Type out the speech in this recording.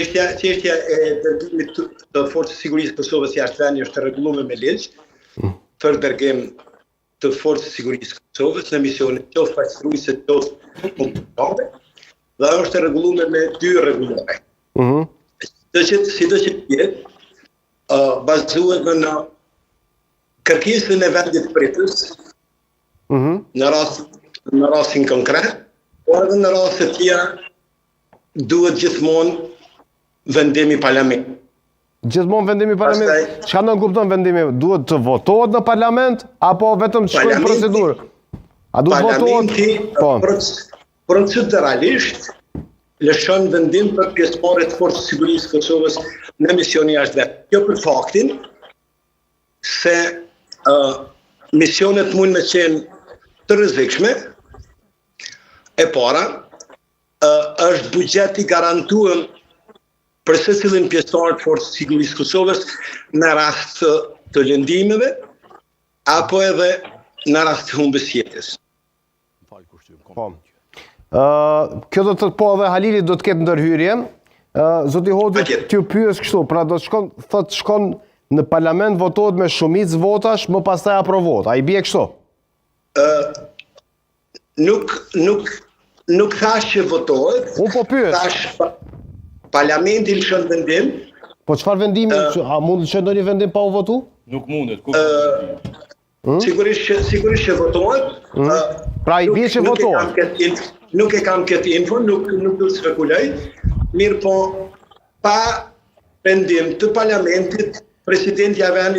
Çështja e dërgimit të Forcës së Sigurisë së Kosovës jashtë vendit është rregulluar me ligj për dërgim të Forcës së Sigurisë së Kosovës në misione qoftë pastruese qoftë kombëtare dhe është rregulluar me 2 rregullime. Sido që jetë bazohet në kërkesën e vendit pritës në rastin konkret, por edhe në raste të tjera duhet gjithmonë vendimi parlament. Gjithmonë vendimi parlament. Çka do të kupton vendimi? Duhet të votohet në parlament apo vetëm të shkojë procedurë? A duhet votohet? Po. Proceduralisht lëshon vendim për pjesëmarrje të Forcës së Sigurisë së Kosovës në misionin jashtë vendit. Kjo për faktin se misionet mund të qenë të rrezikshme. E para është buxheti garantuar për secilin pjesëtar të Forcës së Sigurisë së Kosovës në rast të lëndimeve apo edhe në rast të humbjes jetës. Po. Kjo do të thotë po edhe Halili do të ketë ndërhyrje. Zoti Hoxhi t'ju pyes kështu, pra do të shkon në parlament, votohet me shumicë votash, më pastaj aprovohet. A i bie kështu? Nuk thash që votohet. Unë po pyes. Thash parlamenti lëshon vendim. Po çfarë vendimi? A mund të lëshoj ndonjë vendim pa u votu? Nuk mundet. Sigurisht që votohet. Pra i bie që votohet. Nuk e kam këtë info, nuk do të spekuloj. Mirë po, pa vendim të parlamentit, presidenti i vendit